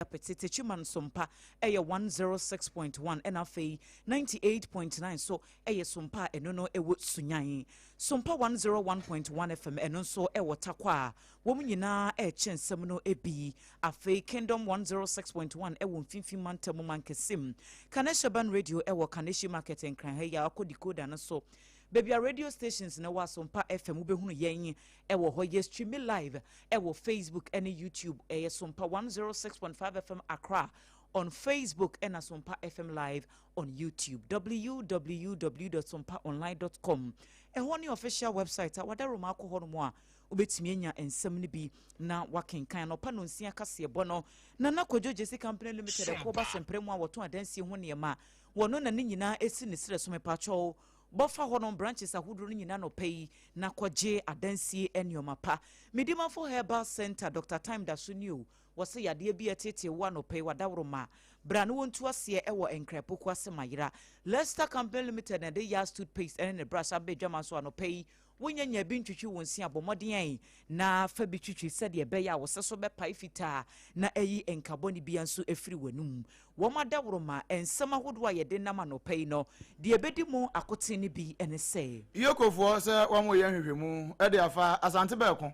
petite chiman sompa eye 106.1 and afei 98.9 so eye sompa eno no ewo sunyan sompa 101.1 FM eno so ewo takwa wo nyina e chensem no ebi afei Kingdom 106.1 ewo mfimfim mantamu mankesim Kanehyeban radio ewo Kaneshi market enkran ha ya akodikoda no so baby radio stations na wasompa FM ubehunu yen ewo ho ye stream live ewo Facebook and YouTube sompa 106.5 FM Accra on Facebook and Sompa FM live on YouTube www.sompaonline.com ehoni official website awadaroma akọ mo a obetimi enya ensem ni bi na wakenkan no pa no nsia kase bono na nakojo Jesse Company Limited ko ba sempremu a woto adansi ho ne ma wono na nyina esi ne sire so mepacho bofa honon branches ahuduru nyina no pay na kwaje adansi eniomapa Medima for Herbal Center Dr. Time Dasuniu wose yade bi etete wa no pay wadawroma brano wontu ase ewo enkrepo kwase mayira Leicester Company Limited na de ya toothpaste and brush abedwama so no pay wonyanya bi ntwitwi wonsi abomoden na fa bi twitwi sede be ya wose so be pai fita na eyi enkaboni bi anso efiri wanum wo madawroma ensema hodo a yede nama no pay no de ebedi mu akote ni bi ene se yokofo se wo mo ye hwehwemu e de afa asante beko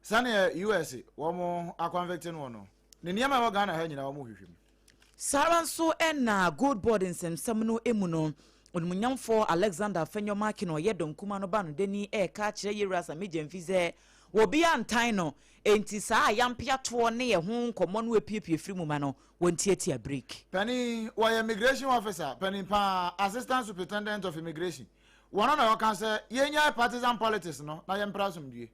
sane US wo mo aconvicting wo no ne niam wo Ghana ha nyina wo mo hwehwemu saranso ena good board nsem no emu no onmunyamfo Alexander Fenyoma kino yedon kuma no ba no deni ka kire yerasa mejemfize wo bia antan no enti saa yampia to ne ye ho nkomo no epiepie firi mu ma no wontiatia break pani wa immigration officer pani pa assistant superintendent of immigration wono na woka se yenya partisan politics no na yempra somdue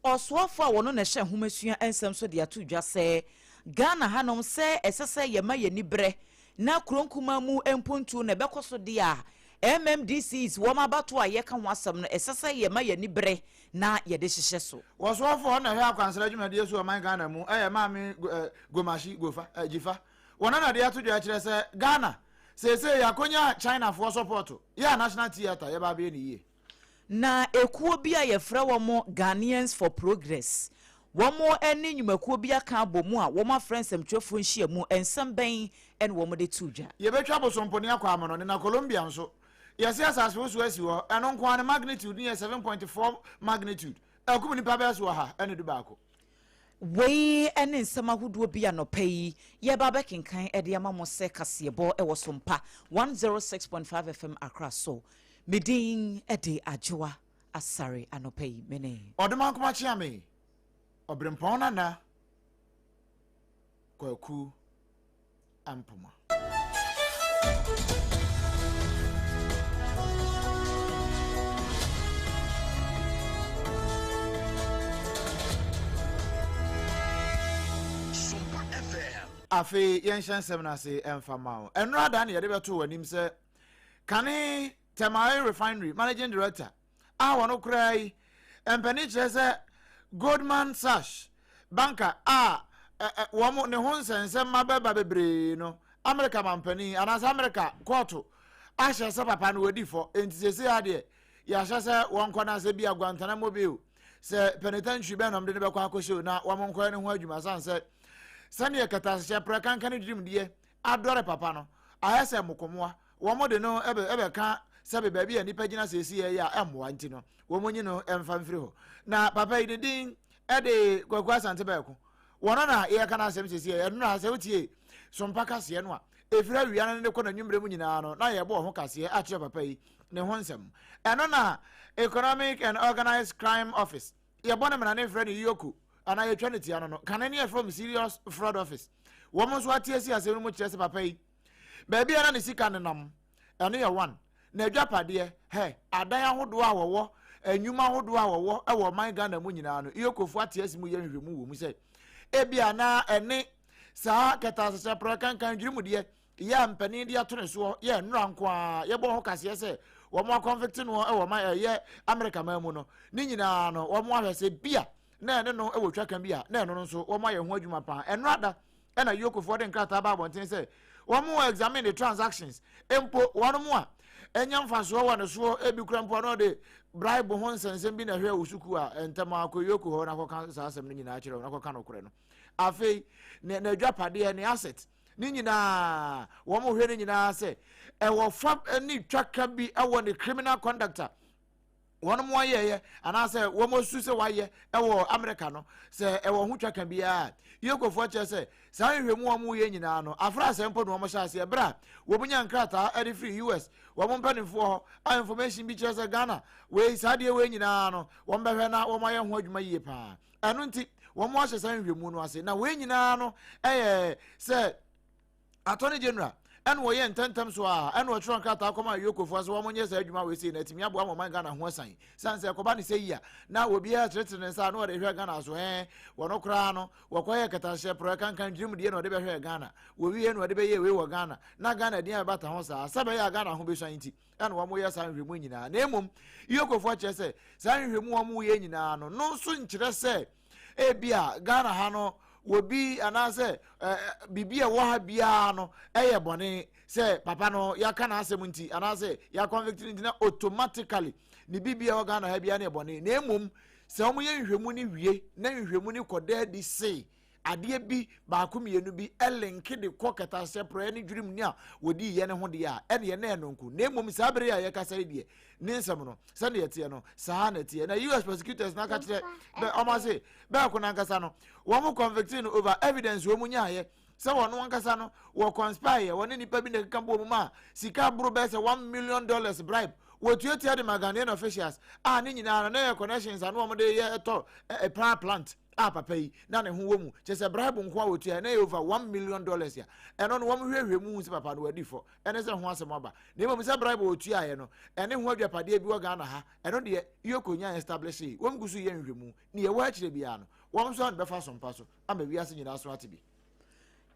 oswafo a wono na hye homasua ensem so de ato dwa se Ghana hanom se esese yema yeni bre na kronkuma mu empontu na bekoso de a MMDCs wo mabato a ye ka ho asem no esese yema yeni bre na ye de hyehye so waswafo na hwe akwansra adwumade so man Ghana mu maami gomashi gofa jifa wona na de ato dwa kire se Ghana sese yakonya China for support ya national theater ye ba be ni ye na ekuo bi a ye fra wo mo Ghanaians for Progress womo eni nyumakuo bi aka abomu a womo friends emtwefo nhia mu ensem ben en womo de tuja ye betwa bosomponi akwa amono ne na Colombia nso ye se asase so asi ho eno nko an magnitude ni 7.4 magnitude akumu ni pa so ha ene du baako wei ene nsema huduo bi anopai ye ba bekenkan ede amamo se kasebo e wosompa 106.5 FM Accra so medin ede ADWOA ASARE anopai mene oduma nkoma chiame Obrempong na kwaku ampuma SOMPA FM afi yenshan seminase emfamao enra da na yede beto wanim se kane Temai refinery managing director wono krai empani chese Goldman Sachs banker womo ne honsense mabeba bebre no America company anas America court ahye se papa no wadi fo entisese ade ya hye se won kwana se bia Guantanamo Bay se penitentiary be no mde ne be kwa akosho na womo nkwa ne ho adwuma sanse sane ekatase pra kankan dream de adore papa no ahese mokomoa womo de no ebe ka sabe baby ya nipa gina sesi ya emwa nti no wo monyi no emfa mfiri ho na papa idin ede kwakwa sante beko wona na ye kana asem sesi ya no na se utie sompa kase no a efira wiana ne kona nwumre mu nyina no na ye bo ho kase a che papa yi ne ho nsem eno na Economic and Organized Crime Office ye bona mena ne frɛ ne yoku ana ye twa ne tia no kana ne from Serious Fraud Office wo mo so atie si asem mu kire se papa yi baby ana ne sika ne nam eno ye one na adwapade adan ahodo a wowo enwuma ahodo a wowo e wo man Ghana mu nyina no iyokofu atiasi mu ye hwehwemu wo mu se ebia na ene saa ketasese prokankan dwirimu de ya mpani de ato ne so ye nnura nko ye bo ho kase se wo mo convict no e wo man ye America man mu no ni nyina no wo mo ahwese bia na ene no e wo twakan bia na ene no so wo mo ye ho adwuma pa enrada e na iyokofu de nkrata ba bonten se wo mo examine the transactions empo wo mo a enyam faso wa ne so ebi krampo no de bribe ho nsensem bi na hwe usuku a entama akoyoko ho na koka sa asem no nyina akire na koka no kore no afei na dwapade ne asset ni nyina wo mo hwe ni nyina se e wo fa ni twaka bi e wo ne criminal conductor one more year and I say one more suicide why ye America no say e wo hu twaka bia yeko fo che say say hwemu amu ye nyina no afra sempo no mo sha se bra wo bunya nkrata e free US wo mo mpanifo information bi che say Ghana we sadie we nyina no wo mbehwe na wo mo ye ho adwuma yie pa anu nti wo mo hye say hwemu no ase na we nyina no say Attorney General and we intentem so and we try kata akoma yokofo so wo nyesa adwuma we sei na timi abo amman Ghana ho asan san se koba ne sei ya na obi a tretre nsa na we hwe Ghana so wono kra no wo koye kata hye pro kan dream die no de be hwe Ghana wo wi no de be ye we wo Ghana na Ghana dia bata ho sa sabe ya Ghana ho be so nti and wo mo ye san hwemu nyina na emom yokofo che se san hwemu wo mo ye nyina no so nkire se ebia Ghana ha no wobi anase bibia wo ha bia no eye bone se papa no ya kana asem nti anase ya convict nti na automatically ni bibia wo Ghana ha bia na bone na emom se omo ye nhwemu ni wie na nhwemu ni koda di sei ade bi baako mienu bi elenke de koketa se pro ni dwirim ni a wodi ye ne ho de a ene ye na enonku na emom sa bere ya ye kasa de ne nsem no se ne yete no sa na tie na US prosecutors na ka kire be omase be ko na nkasa no wo mo convicting over evidence wo munya ye se wono nkasa no wo conspire wo ne nipa bi ne kambo mu ma sika buru be se $1 million bribe wo tuetia de Ghanaian officials ne nyina na connections anu mo de ye to a power plant papa yi na ne ho wo mu che se bribe nko a wotua na over $1 million ya eno no wo hwehwe mu se papa no wadi fo ene se ho asem aba na mo se bribe wotua ye no ene ho adwapade bi wo Ghana ha eno de yokonya establish yi wo mgusu ye nhwemu ne ye wa kire bia no wo so an befa sompa so ama wi ase nyina so ate bi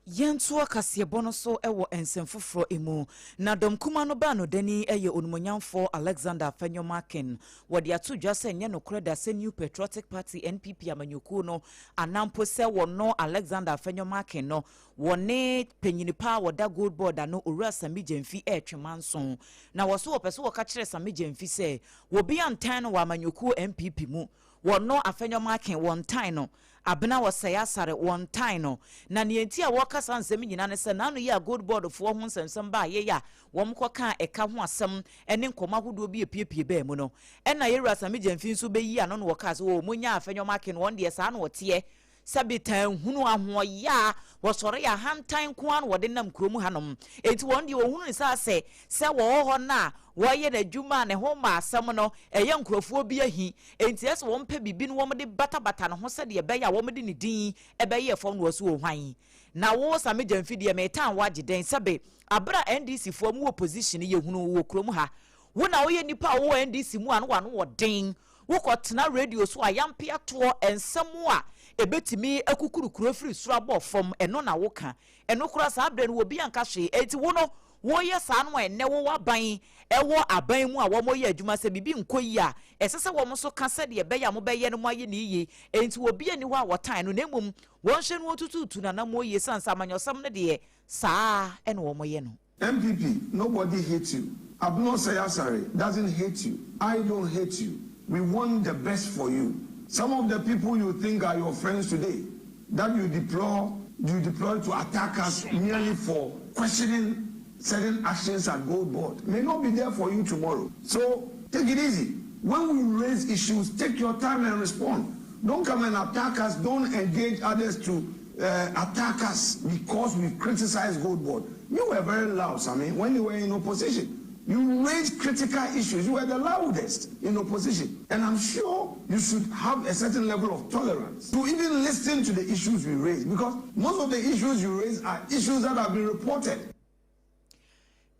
yentu akasiebo no so ewo ensemfoforo emu na domkuma no ba no dani eye onumonyamfo Alexander Fenyomakin wodi atudwa se nye no kreda se New Patriotic Party NPP amanyoku no anampo se wono Alexander Fenyomakin no wone penyinipa woda gold board no owura Sami Jemfi etwemanson na wo so wopese wo ka kire Sami Jemfi se wo bia ntan no wa amanyoku NPP mu wono Afenyomakin won tan no abena wasaya asare one time no na ne enti a wokasa nsem nyina ne se na no ya gold board fo ho nsensem ba ye ya wom koka eka ho asem ene nkoma hodo bi epiepie ba mu no ena yewura Sami Jemfi nso be yi ano no wokasa wo munya Afenyomakin won de sa na wote sabitan hunu ahwo ya wosore ya hantan ko an wode nam kromu hanom enti won de wo hunu ne sa se wo ho na woye na djuma ne ho ma asem no eye nkrofo bi ahi enti ese wo mpa bibi no wo de bata no ho se de be ya wo de ne din ebe ye fom no wasu wo hwan na wo Sami Jemfi de metan waje den sabe abra NDC fo mu opposition ye hunu wo kromu ha wo na wo ye nipa wo NDC mu an wano wo den wo kotena radio so ayampe ato ensem a ebetimi akukurukuru free surabo from eno na woka eno kura sa abre no obi anka hwe enti wo no wo ye sa no ene wo waban ewo aban mu a wo mo ye adwuma se bibi nkoyi a esese wo mo so ka se de be ya mo be ye no mo aye ne yiye enti obi ani ho a wotan no nemum wo hwe no tututu na na mo ye sansa amanyosam ne de saa ene wo mo ye no. MPP, nobody hates you. ADWOA ASARE doesn't hate you. I don't hate you. We want the best for you. Some of the people you think are your friends today, that you deploy to attack us merely for questioning certain actions at Gold Board, may not be there for you tomorrow. So take it easy. When we raise issues, take your time and respond. Don't come and attack us. Don't engage others to attack us because we criticize Gold Board. You were very loud, Sami, when you were in opposition. You raised critical issues. You were the loudest in opposition. And I'm sure you should have a certain level of tolerance to even listen to the issues we raise, because most of the issues you raise are issues that have been reported.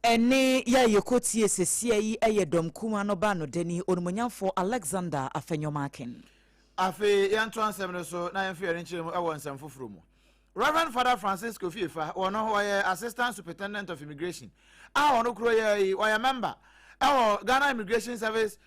Ene ya yekoti esesia yi eye domkuma no ba no deni onumonyamfo Alexander Afenyomakin. Afe yanto ansem no so na yemfe yere nchire mu awo nsem foforo mu. Reverend Father Francisco Fiefa ono ho ye Assistant Superintendent of Immigration. Ono kro ye o member. Ghana Immigration Service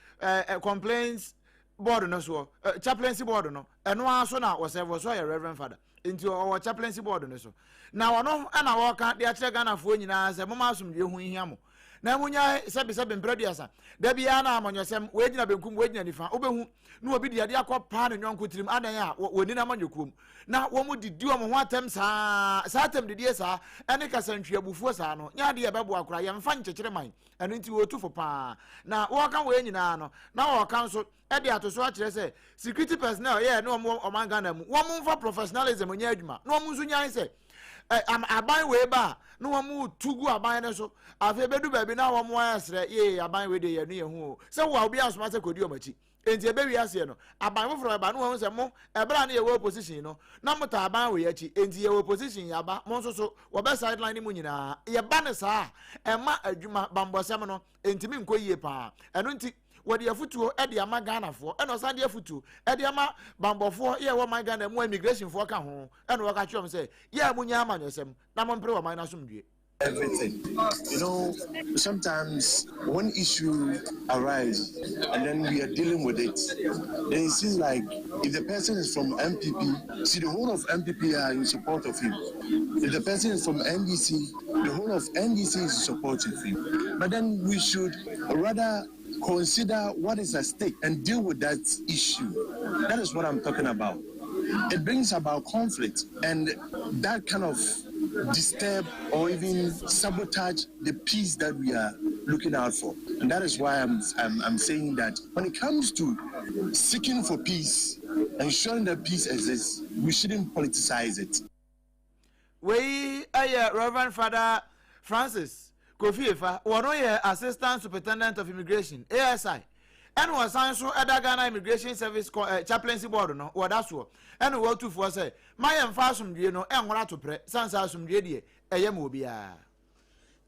complaints board no so chaplaincy board no. Eno aso na wo serve so ye Reverend Father. Into our chaplaincy board no so. Na ono ana wo ka de a kire Ghana fo nyina se moma asomdwe hu hia mo. na munya sebe mprediasa da bia na amanyosem we gina benkum we gina nifa obehu na obi de ade akɔpa ne nyɔnko tirim adan a woni na amanyokuom na wo mu didi wo ho atem saa atem didi saa ene kasantwe abufuo saa no nya de yebebo akora yemfa nkyekere man eno nti wo tufo pa na wo kan we nyina no na wo kan so ede atoso a kire se security personnel no omanga na mu wo mu mfa professionalism nya adwuma no mu nso nya se aban we ba no wo mu tugu aban ne so afi bedu ba bi na wo mu asre aban we de ye no ye hu se wo obi asoma se kodi omachi enti ebe wi ase no aban mo fro ba no wo se mo ebra na ye wo position no na mo ta aban we yachi enti ye wo position ya ba mo so wo be sideline mu nyina ye ba ne saa ema adwuma bambosem no enti mi nko yie pa eno nti wodi afutuo e de ama Ghana fo eno san de afutuo e de ama bambofo ye wo man Ghana mu immigration fo ka ho eno wo ka kyom se ye amunya amanyosem na mo mpre wo man na somdue everything. You know, sometimes one issue arises and then we are dealing with it. Then it seems like if the person is from MPP, see the whole of MPP are in support of him. If the person is from NDC, the whole of NDC is in support of him. But then we should rather consider what is at stake and deal with that issue. That is what I'm talking about. It brings about conflict, and that kind of disturb or even sabotage the peace that we are looking out for. And that is why I'm saying that when it comes to seeking for peace, ensuring that peace exists, we shouldn't politicize it. We Reverend Father Francis Kofi Efa, one Assistant Superintendent of Immigration, ASI. And was so at the Ghana Immigration Service chaplaincy board no or that's what and what to for say my enfasum you know and what to pray sansa sum die eyemobia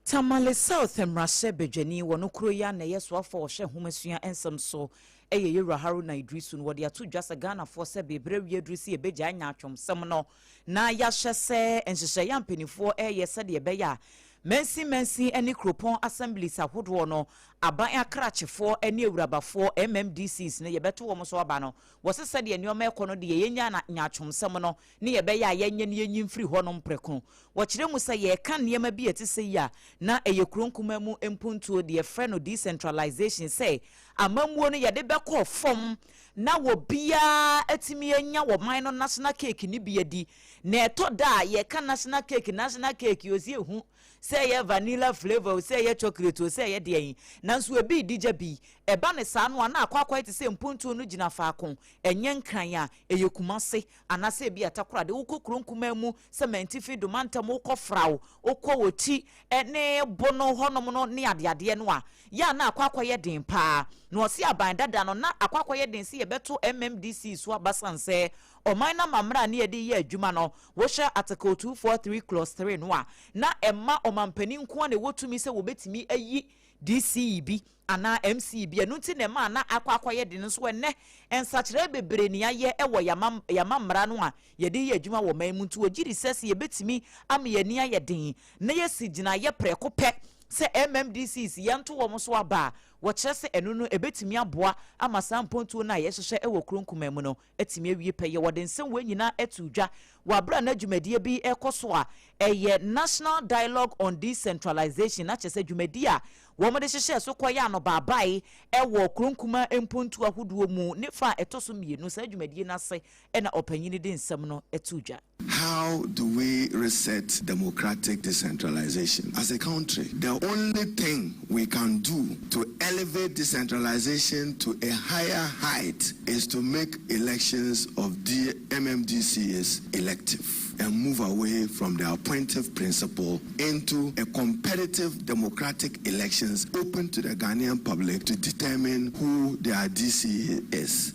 Tamale South Emrase Bejani wonokro ya na yeso afọ ohye homasua ensem so eye yewra Haruna Idrisu no wode ato dwasa Ghana for se bebre wie adrusi ebeja anya atwomsem no na ya hyese enhyehye ya mpanifo eye se de beya Mensi any Cropon assemblies ahodo no aban akrachefo ene awurabafo MMDCs ne yebeto wo so aba no wo sese de enioma ekono de yenya na nyatwomsem no ne yebeya yenye ne yenyimfiri ho no mpreko wo kire mu se ye ka niema bi etise ya na eyekronkuma mu empuntuo de efre no decentralization say amamuo no yede beko fom na wo bia etimi enya wo man no national cake ni bia di na eto da ye ka national cake ozi ehu say ye vanilla flavor say ye chocolate say ye de nanso ebi dija bi eba ne sa no na akwakwa ite say mpuntu no gina faakon enye nkran a eyekumase anase ebi atakora de ukokronkuma mu cementifi do mantam ukofrawo ukowoti ene bono honom no ne adeade no a ya na akwakwa ye den pa no osi aban dada no na akwakwa ye den se ye beto MMDC so abasanse oman na mamra ne yedi ye adwuma no wo hye article 243 clause 3 no a na emma omampani nko na wotumi se wobetimi ayi DCEB ana MCEB enu ti ne ma na akwakwa ye den so ene ensakire bebre ne aye ewo yamamra no a yedi ye adwuma wo man mu nti ogiri sese ye betimi am ye ni aye den na ye sigina ye preko pe se MMDCs yanto wo so aba wo kyerese enu no ebetimi aboa ama sampontu na ye hyehye ewo kronkuma mu no etimi awie peye wo den sem wanyina etudwa wabra na dwumadie bi ekoso a eye National Dialogue on Decentralization na kyerese dwumadi a wo mo de hyehye so koya no babai ewo kronkuma empontu ahodo mu ne fa etoso mienu sa dwumadie na se ena opanyini de nsem no etudwa. How do we reset democratic decentralization? As a country, the only thing we can do to elevate decentralization to a higher height is to make elections of the MMDCs elective and move away from the appointive principle into a competitive democratic elections open to the Ghanaian public to determine who their DC is.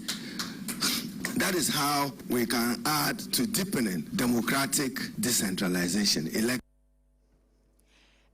That is how we can add to deepening democratic decentralization.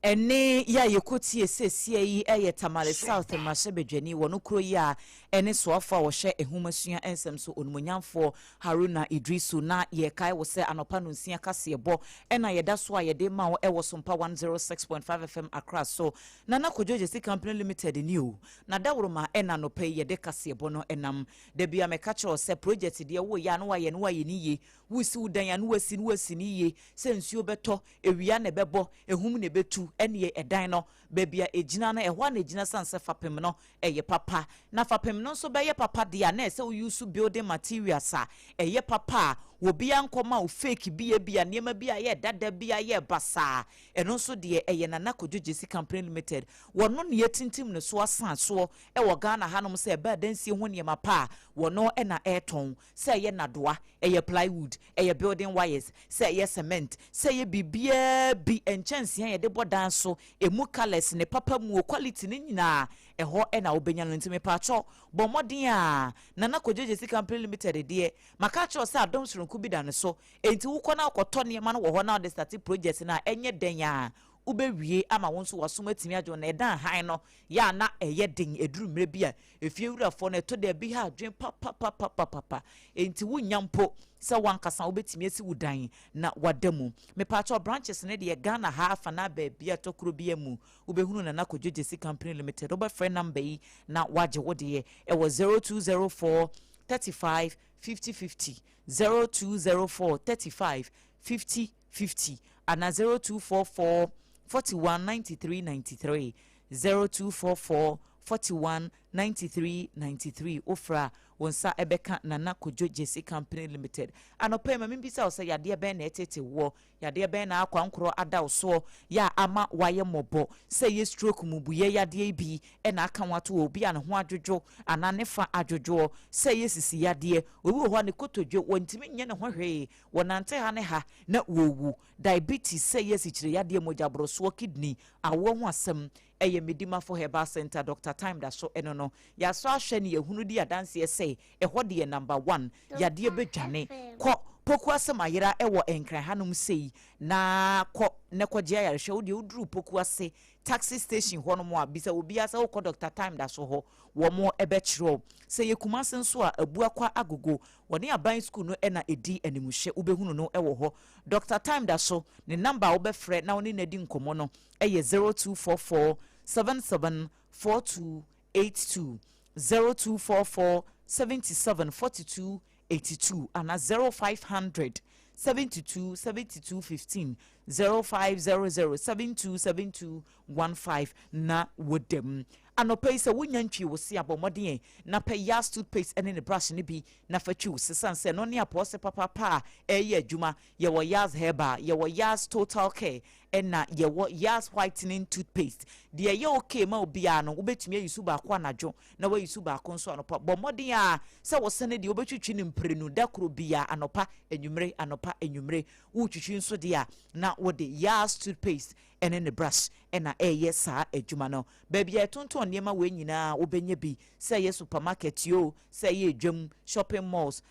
Ene ya yekoti esesie yi eye Tamale South Mashebedwani wonokro ya ene soafa wo hye ehumasua ensem so onumonyamfo Haruna Idrisu na ye kai wo se anopa no nsia kasebo ena yeda so a yede ma wo ewo SOMPA 106.5 FM Accra so na Kojo Jesse Company Limited new na dawroma ena no pay yede kasebo no enam de bia meka kyo se project de wo ya no wa ye ni ye wusi udan ya no wasi ni ye se nsuo beto ewia ne bebo ehum ne betu ene edan no baby a ejina no ehwa na ejina sanse fapem no eye papa na fapem no so be ye papa dia na se we use building materials a eye papa obi ankoma o fake bia niema bia ye dada bia ye basa eno so de eye nana kodjojesi company limited wono ne yetintim ne so asan so e wo Ghana hanom se ba dansie ho niema pa wono e na eton se ye nadoa eye plywood eye building wires se ye cement se ye bibia bi enchanse ye de bodan so emu colors ne papa mu quality ne nyina eho e na obenya no ntime pa cho bomodin a nana kodjojesi company limited de maka cho se adom ku bi dan so enti wukọ na akọtọ niema no wo ho na de start project na enye den ya ubewie ama won so wasoma timi adwo na edan han no ya na eye den eduru mre bia efie wurafo na to de bi ha adwen papa enti wunyampo se wankasa obetimi esi wudan na wadamu me pacho branches ne de Ghana ha afa na ba bia tokro bia mu ubehunu na kodjojesi company limited oba friend number yi na waje wode e wo 0204 35 5050 0204 35 5050 and 0244 41 93 93 0244 41 93 93 ofra wonsa ebeka nana kodjojesi company limited anope ma mbisa o se yade ben na etete wo yade ben na akwankro ada so ya ama waye mobo se ye stroke mubuye yade bi e na aka wato obi an ho adwojo anane fa adwojo se ye sisi yade obi ho ne kotodwo wontimi nye ne ho hwe wonante ha ne ha na wowu diabetes se ye sichire yade mojabro so kidney awo ho asem eye medima for herbal center Dr. Time da so eno no ya so ahwe ne yehunu di adanse say eho de number 1 yade bedwane ko poku asem ayira ewo enkran hanum sei na ko ne kogye ayarhwe wo de uduru poku ase taxi station ho no mo abisa obi asa wo Dr. Time da so ho wo mo ebechiro say yekumasen so a abua kwa agogo woni aban school no ena edi animuhye ubehunu no ewo ho Dr. Time da so ne number wo befre na woni nadi nkomo no eye 0244 774282 0244 774282 and 0500 72 72 15 0500 72 72 15 na wodem anope se wunyantwi wo se abomodin na pe yas toothpaste ene ne brush ne bi na fatwi sesan se no ne apose papa eye adwuma ye wo yas herbal ye wo yas total care ena ye wo yas whitening toothpaste de ye okay ma obia no obetumi ayisu ba kwa anadwo na wa yisu ba konso anopa bomodin a se wo se ne de obetwitwi ne mprenu dakro bia anopa enwumre wo twitwi nso de a na wo de yas toothpaste ene ne brush ena eye sa adwuma no baby tonton niema we nyina obenye bi say ye supermarket yo say ye dwam shopping malls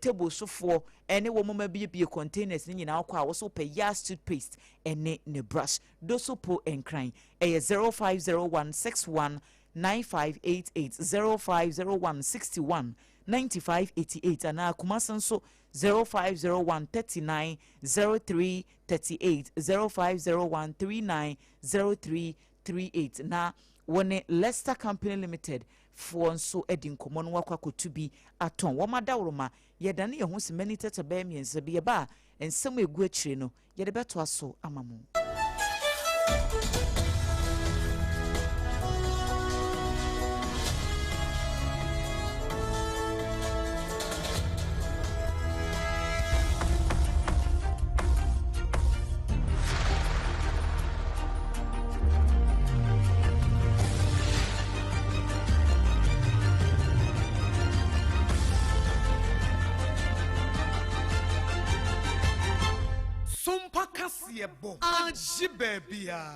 table sofo ene wo mama bi containers ni nyina akwa wo so pay yas toothpaste ene ne brush do so po enkran 050161 9588 050161 9588 ana kumasan so 0501 39 03 38 0501 39 03 38 na wone Leicester Company Limited for so edin komo no wakwa kotubi aton wo madawroma yedane ye ho se mani tete ba miense bi ba ensem egu akire no yede beto aso amamu Ajibebia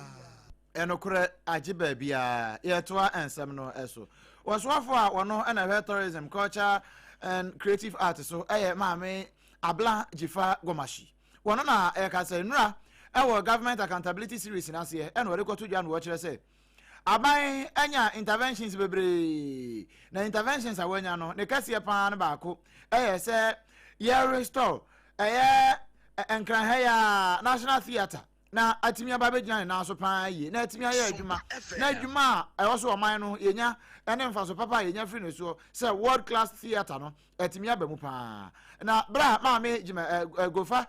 enokure ajibebia yetoa ensem no eso waswafo a wono na tourism culture and creative arts so maame abla jifa gomashi wono na kasa nura ewo government accountability series na se eno rekoto dwa no wo kire se aban enya interventions bebre na interventions awanya no ne kase pa na baako se ye restore enkran ya National Theatre na atimi aba begyina na so pa yi na atimi aye adwuma na adwuma a ɛwɔ so ɔman no yenya ɛne mfa so papa yenya free no so sɛ world class theater no atimi aba mu pa na bra ma me jima gofa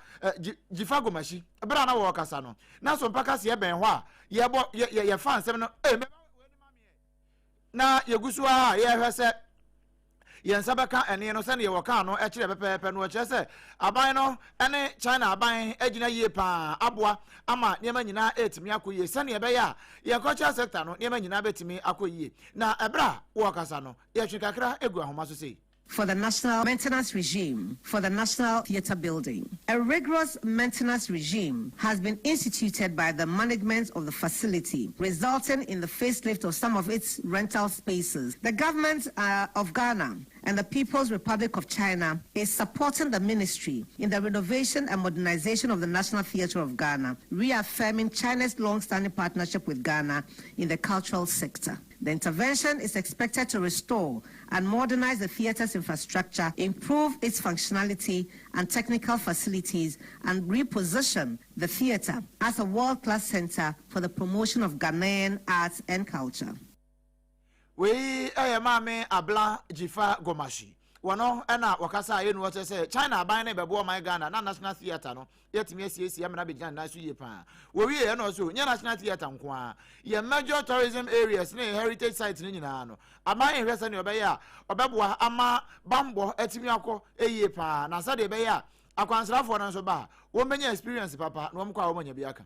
jifa gomashi bra na wo kasa no na so mpaka se ɛbɛn hɔ a ye fan sɛm no na yegusu a ye hwɛ sɛ yensa beka ene no se ne ye ka no e kire pepepe no kire se aban no ene China aban agina yie pa aboa ama niema nyina etimi akoyie se ne be ya ye culture sector no niema nyina betimi akoyie na ebra wo kasa no ye twekakra egu ahoma so sei. For the national maintenance regime for the National Theatre building. A rigorous maintenance regime has been instituted by the management of the facility, resulting in the facelift of some of its rental spaces. The government of Ghana and the People's Republic of China is supporting the ministry in the renovation and modernization of the National Theatre of Ghana, reaffirming China's long-standing partnership with Ghana in the cultural sector. The intervention is expected to restore and modernize the theater's infrastructure, improve its functionality and technical facilities, and reposition the theater as a world-class center for the promotion of Ghanaian arts and culture. We mame abla jifa gomashi wano ena wakasa yenu wote se China aban na bebo my Ghana na National Theatre no yetimi asiesie amna be Ghana so ye pa wo wie ye no so nya National Theatre nko a ye major tourism areas na heritage sites ni nyina no aban hwese ne obeya obeboa ama bambo etimi akọ eye pa na sade be ya akwansrafo no so ba wo menya experience papa no mkwa wo manya biaka.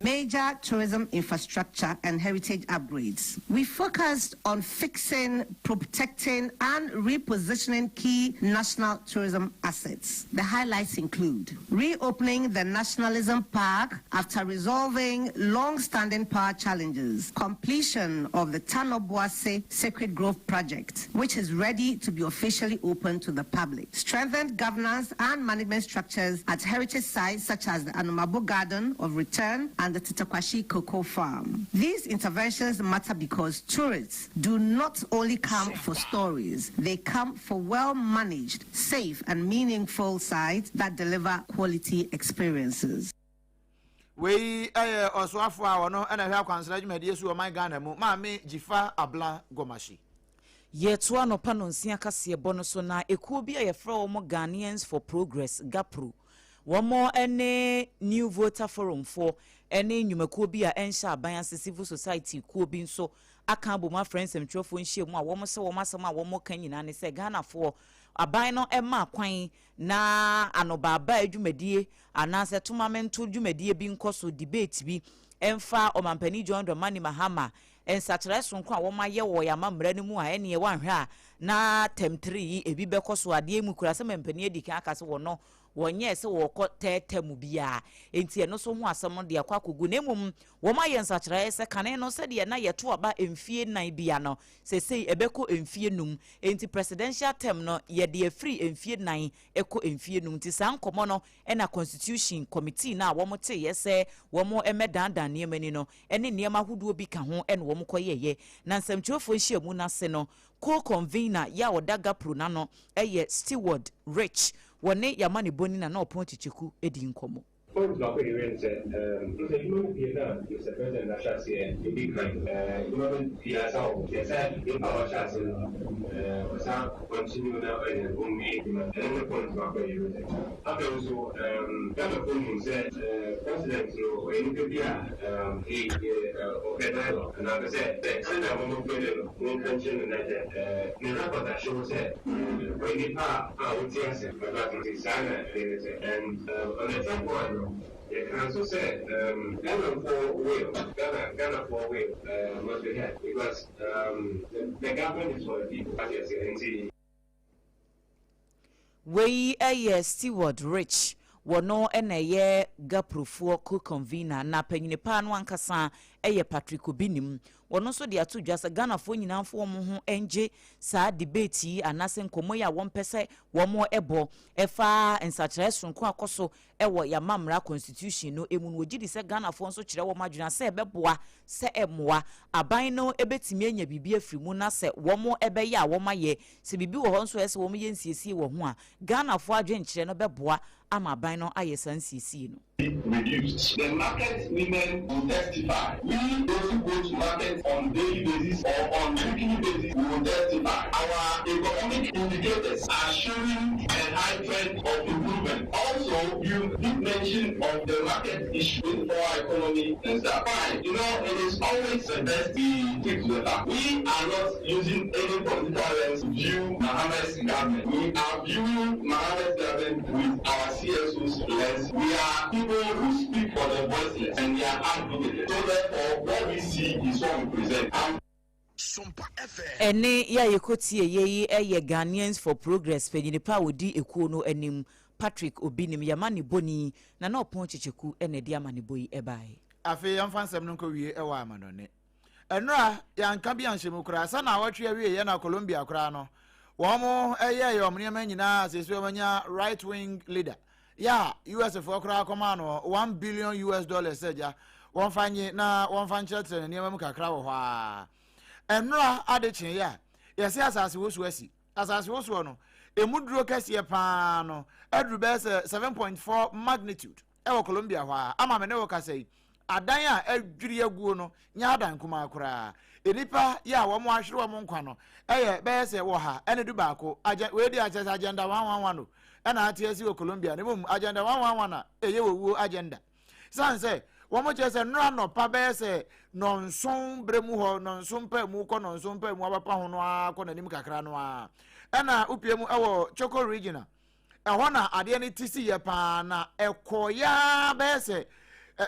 Major tourism infrastructure and heritage upgrades. We focused on fixing, protecting, and repositioning key national tourism assets. The highlights include reopening the Nationalism Park after resolving long-standing power challenges, completion of the Tanoboase Sacred Grove project, which is ready to be officially open to the public, strengthened governance and management structures at heritage sites such as the Anumabo Garden of Return and the Titakwashi Cocoa Farm. These interventions matter because tourists do not only come for stories, they come for well-managed, safe, and meaningful sites that deliver quality experiences. We also have our no and I have considered you my Ghana mu mame jifa abla gomashi. Yetwa no panonsia kase bono so na ekuo bi ayefra omo Ghanaians for Progress GAPRO. Womo ene New Voter Forum for ene nyumakuo bi a ensha aban civil society kuo bi nso aka bo ma friends emtwofo nhie mu a womo se womo asema womo kan nyina ne se Ghana for aban no ema kwan na anobaba adwumadie anase tournament dwumadie bi nkoso debate bi emfa omampani John Dramani Mahama ensachire sonko a womo aye wo ya mamra ne mu a ene ye wanhwe a na tem3 ebi bekoso ade mu kura se mampani edika aka se wono wonye se woko tete mu bia enti eno so ho asem de akwa kogu na emum wo ma ye nsachira se kane no se de na yeto aba emfie nan bia no se sei ebeko emfie num enti presidential term no ye de free emfie nan eko emfie num ti san komo no na constitution committee na wo mo te ye se wo mo emedandan ne mani no ene ne ma huduo bi ka ho ene wo mo koyeye na nsamtwofo nhia mu na se no co-convener ya odaga pro na no eye Steward Rich wone yamani boni na opon chichiku edi nkomo. Point ba ko event so you be na you se president na chance e big kind you be sao yes in our chance sa continue na ummi and point ba ko event after also that point said president no any be he okay and I said that China will not be no tension na that the record that shows that when it would yes but it is and on the top one the council said Ghana for will must be had because the government is for the people as you see. We Steward Rich wono ene ye GAPRO co-convener na panyine pa no ankasa eye Patrick Obinim wono so de ato dwa se Ghana fo nyina fo wo ho enje saa debate yi anase nkomo ya won pese wo mo ebo efa ensachire sonko akoso ewo ya mamra constitution no emu no ogidi se Ghana fo nso kire wo madwena se ebeboa se emoa aban no ebetimi anya bibi afiri mu na se wo mo ebe ya wo maye se bibi wo ho nso ese wo mo ye nsiesie wo ho a Ghana fo adwen kire no beboa ama aban no aye san nsiesie no reduced. The market women will testify. We those who go to market on daily basis or on weekly basis will testify. Our economic indicators are showing a high trend of improvement. Also, you did mention of the market issue for our economy and stuff. Fine. You know, it is always the best we take to the fact. We are not using any political lens to view Mohammed's government. We are viewing Mohammed's government with our CSO's lens. We are people who speak for the voiceless and they are advocates. So therefore, what we see is what we present. SOMPA FM. Ene ya yekotie ye Ghanaians for Progress panyinipa wodi ekuo no anim Patrick Obinim yamani boni na opon chicheku ene di amani boyi ebae. Afi yamfansem no nko wie ewa amanone. Enra yanka bi anhyemu kura sa na watwe wie ye na Colombia kura no. Wo mo eye yo mnyama nyina sesu manya right wing leader. Ya US for kura koma no $1 billion seja. Won fanye na won fanche tre ne mu kakra wo hwa. Enra adechin ya. Yesi asase wo suasi. Asase wo so no. Emuduro kese pa no. Edru be 7.4 magnitude. Ewo Colombia hwa. Ama me ne wo kasei. Adan a edwiri aguo no nya adan kuma akura enipa ya wo mo ahwere wo mo nkwa no eye be se wo ha ene du baako we di agenda 111 no ena atiasi wo Colombia ne mum agenda 111 na eye wo agenda sanse wo mo chese nra no pa be se nonson bremu ho nonson pa mu ko nonson pa mu abapa ho no akọ na nim kakra no a ena upie mu ewo Choco regional ehọ na ade ne tisi ye pa na ekoya be se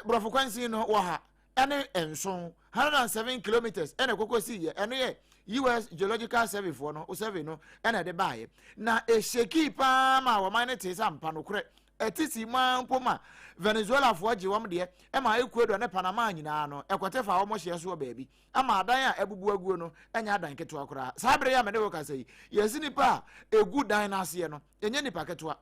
Brofo Kwansi no waha ene enson 107 kilometers ene kokosi ye ene ye US Geological Survey for no o survey no ene de bae na esheki pa ma wo man te sampa no kure etisi man poma Venezuela fo agi wom de e ma Ecuador ne Panama nyina no ekotefa wo mo hye so baabi ama adan a ebubu aguo no enya adan keto akura sabre ya me de wo kasai yesi nipa egu dan na ase no enye nipa keto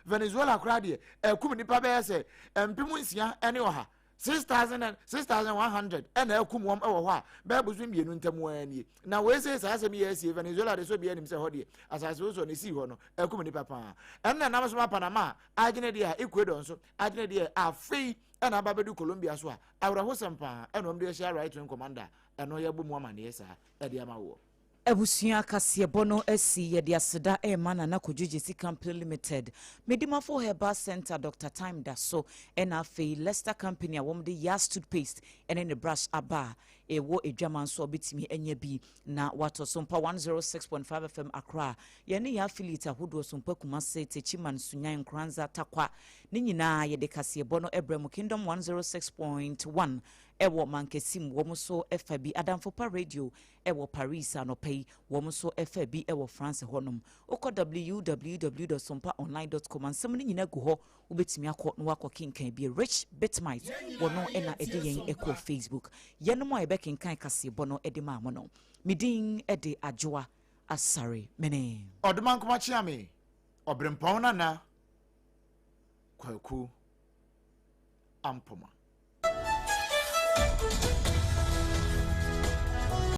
Venezuela crowd kum nipa be se empimu nsia ene oha 6100 ene akum wom ewo ho a be buzu mienu ntamu ani na we say asem ye sie Venezuela de so bi anim se ho de asase so ne si ho no akum nipa pa ene na so Panama agene de a Ecuador so agene de a fei ene ababedu Colombia so a awra ho sempa ene om de share right wing commander ene ye bomu amane ye sa e de amawo Ebusia kase bono esi ye de aseda e mana na kojuji si company limited medima for Herbal Center Dr. Time da so ena fe Leicester company a wom de Yas toothpaste ene ne brush aba ewo edwaman so betimi enya bi na wato SOMPA 106.5 FM Accra ye ne ya affiliate ahodo SOMPA Kumase Techiman Sunyan Kranza Takwa ne nyina ye de kase bono Ebremu Kingdom 106.1 ewo mankesim womo so FB Adamfopa Radio ewo Paris anopai womo so FB ewo France honum oko www.sompaonline.com ansem ni nyina gu ho ubetimi akọ no akọ kinkan bi rich BITMISE wono ena ede yen eko Facebook yenom a ebe kinkan kase bono ede ma mo no midin ede ADWOA ASARE mene Oduman kuma chiame obrempong na kwaku ampoma